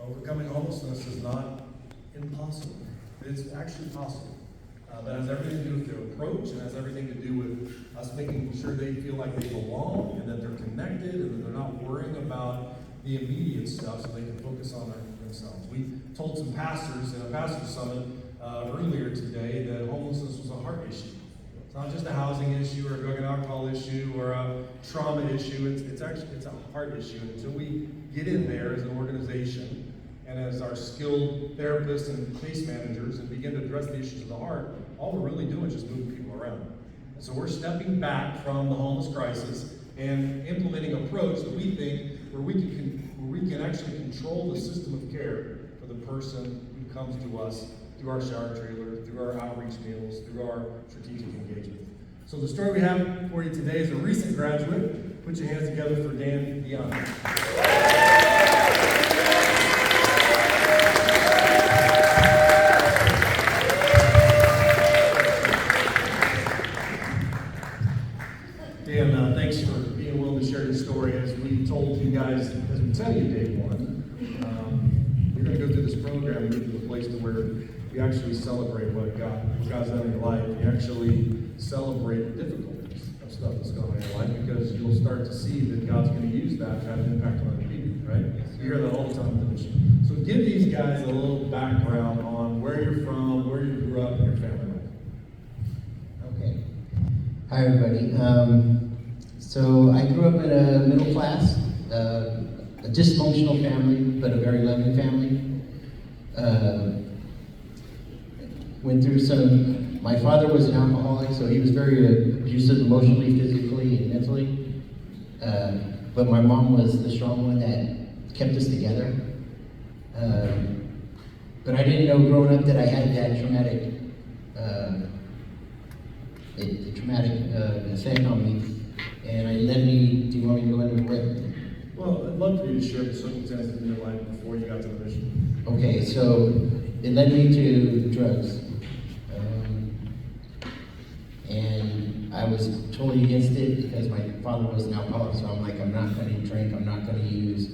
Overcoming homelessness is not impossible. It's actually possible. But it has everything to do with their approach, and has everything to do with us making sure they feel like they belong, and that they're connected, and that they're not worrying about the immediate stuff so they can focus on themselves. We told some pastors in a pastor summit earlier today that homelessness was a heart issue. It's not just a housing issue or a drug and alcohol issue or a trauma issue. It's a heart issue. And until we get in there as an organization and as our skilled therapists and case managers and begin to address the issues of the heart, all we're really doing is just moving people around. And so we're stepping back from the homeless crisis and implementing an approach that we think where we can actually control the system of care for the person who comes to us through our shower trailer, through our outreach meals, through our strategic engagement. So the story we have for you today is a recent graduate. Put your hands together for Dan Dion. Dan, thanks for being willing to share your story. As we told you guys, as we tell you day one, you're going to go through this program and get to the place to where you actually celebrate what God's done in your life. You actually celebrate the difficulties of stuff that's going on in your life, because you'll start to see that God's going to use that to have an impact on other people, right? You hear that all the time with the mission. So give these guys a little background on where you're from, where you grew up, and your family life. Okay. Hi, everybody. So I grew up in a middle class, a dysfunctional family, but a very loving family. Went through my father was an alcoholic, so he was very abusive emotionally, physically, and mentally. But my mom was the strong one that kept us together. But I didn't know growing up that I had that traumatic effect on me. And do you want me to go into it? Well, I'd love for you to share the circumstances in your life before you got to the mission. Okay, so it led me to drugs. And I was totally against it because my father was an alcoholic, so I'm like, I'm not going to drink, I'm not going to use.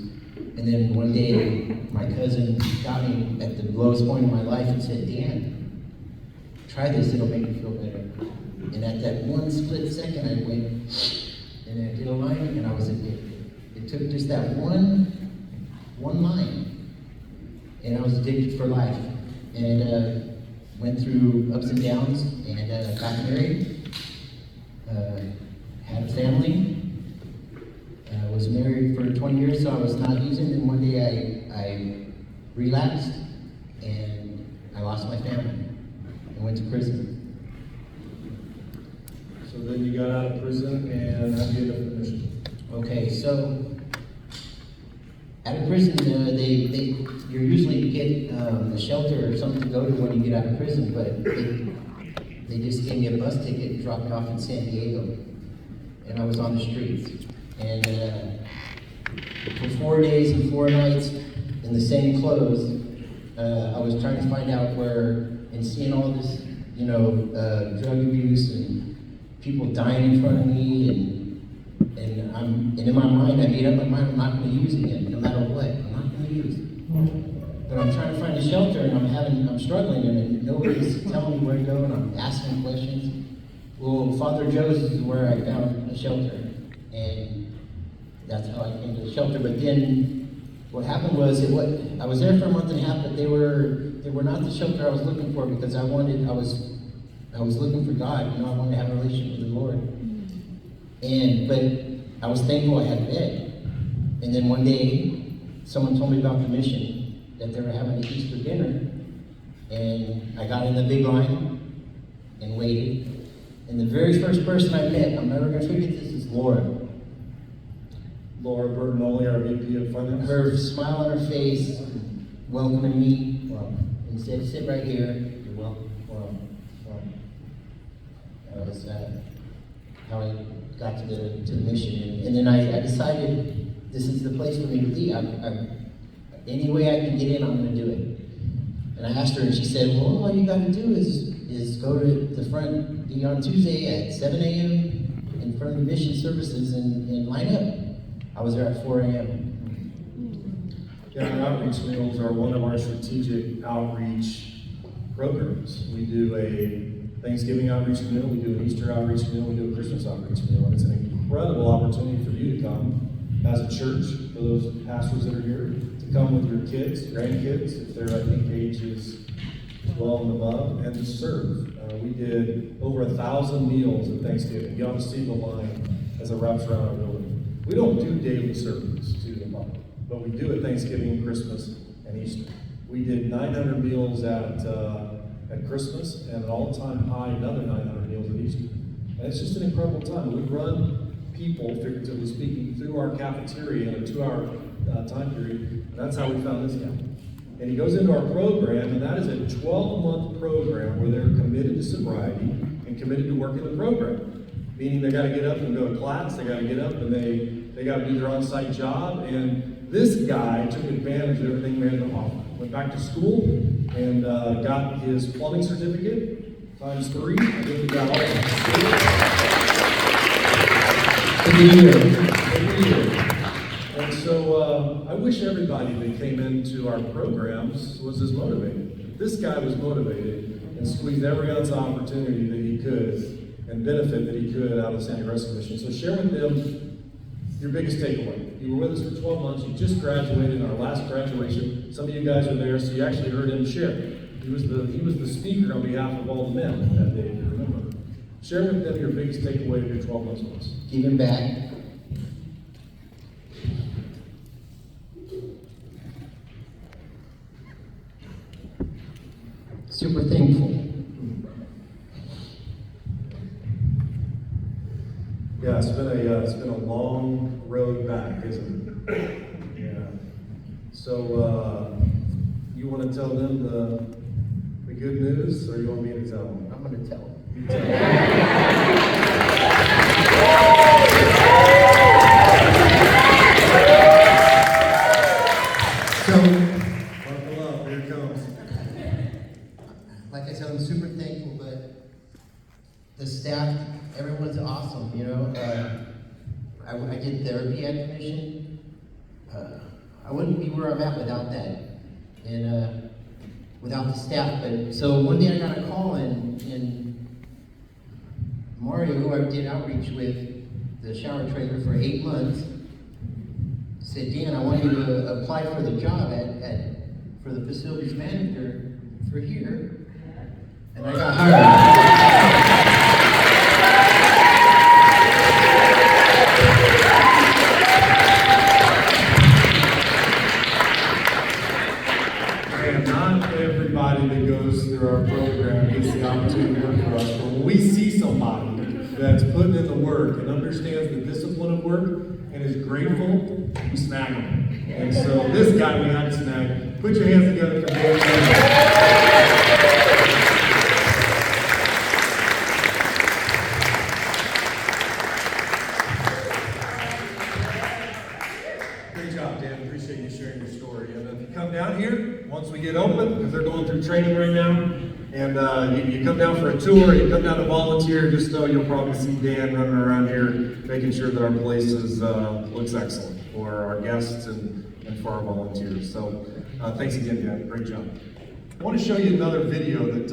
And then one day, my cousin got me at the lowest point in my life and said, Dan, try this, it'll make you feel better. And at that one split second, I went and I did a line, and I was addicted. It took just that one line, and I was addicted for life. And went through ups and downs, and got married, had a family, was married for 20 years, so I was not using, and one day I relapsed, and I lost my family, and went to prison. So then you got out of prison, and how did you end up in the mission? Okay, so out of prison, you usually get a shelter or something to go to when you get out of prison, but they just gave me a bus ticket and dropped me off in San Diego, and I was on the streets. And for 4 days and 4 nights in the same clothes, I was trying to find out where, and seeing all this, drug abuse and people dying in front of me, and in my mind, I made up my mind, I'm not going to use it again, no matter what. I'm not going to use it. But I'm trying to find a shelter, and I'm struggling, and nobody's telling me where to go, and I'm asking questions. Well, Father Joe's is where I found a shelter, and that's how I came to the shelter. But then what happened was, I was there for a month and a half, but they were not the shelter I was looking for, because I was looking for God. I wanted to have a relationship with the Lord. But I was thankful I had a bed. And then one day, someone told me about the mission, that they were having an Easter dinner. And I got in the big line and waited. And the very first person I met, I'm never going to forget this, is Laura. Laura Bertinoli, our VP of Finance. Her smile on her face, welcoming me. Well, and said, sit right here. You're welcome. That was how I got to the mission. And then I decided this is the place for me to be. Any way I can get in, I'm going to do it. And I asked her, and she said, well, all you got to do is go to the front, be on Tuesday at 7 a.m. in front of the mission services and line up. I was there at 4 a.m. Yeah, and outreach meals are one of our strategic outreach programs. We do a Thanksgiving outreach meal, we do an Easter outreach meal, we do a Christmas outreach meal, and it's an incredible opportunity for you to come as a church, for those pastors that are here, to come with your kids, grandkids, if they're, I think, ages 12 and above, and to serve. We did over 1,000 meals at Thanksgiving. You ought to see the line as it wraps around our building. We don't do daily sermons to the public, but we do at Thanksgiving, Christmas, and Easter. We did 900 meals at Christmas, and an all-time high, another 900 meals at Easter. And it's just an incredible time. We run people, figuratively speaking, through our cafeteria in a 2-hour time period, and that's how we found this guy. And he goes into our program, and that is a 12-month program where they're committed to sobriety and committed to working the program. Meaning they got to get up and go to class, they got to get up and they got to do their on-site job. And this guy took advantage of everything we had to offer. Went back to school and got his plumbing certificate ×3. I think he got all every year. And so I wish everybody that came into our programs was as motivated. This guy was motivated and squeezed every ounce of opportunity that he could and benefit that he could out of the Sandy Rescue Mission. So share with them your biggest takeaway. You were with us for 12 months. You just graduated in our last graduation. Some of you guys are there, so you actually heard him share. He was the speaker on behalf of all the men that day, if you remember. Share with them your biggest takeaway of your 12 months with us. Giving back. Super thankful. Yeah, it's been a long road back, isn't it? Yeah. So you want to tell them the good news, or you want me to tell them? I'm going to tell them. You tell them. Buckle up, here it comes. Like I said, I'm super thankful, but the staff, everyone's awesome, you know. I did therapy at the mission. I wouldn't be where I'm at without that, and without the staff. But so one day I got a call, and Mario, who I did outreach with, the shower trailer for 8 months, said, Dan, I want you to apply for the job for the facilities manager for here. And I got hired. And not everybody that goes through our program gets the opportunity to work for us. But when we see somebody that's putting in the work and understands the discipline of work and is grateful, we snag them. And so this guy we had to snag. Put your hands together for Dan. Great job, Dan. Appreciate you sharing your story. And if you come down here, once we get open, because they're going through training right now, and you come down for a tour, you come down to volunteer, just know you'll probably see Dan running around here, making sure that our place looks excellent for our guests and for our volunteers. So thanks again, Dan. Great job. I want to show you another video that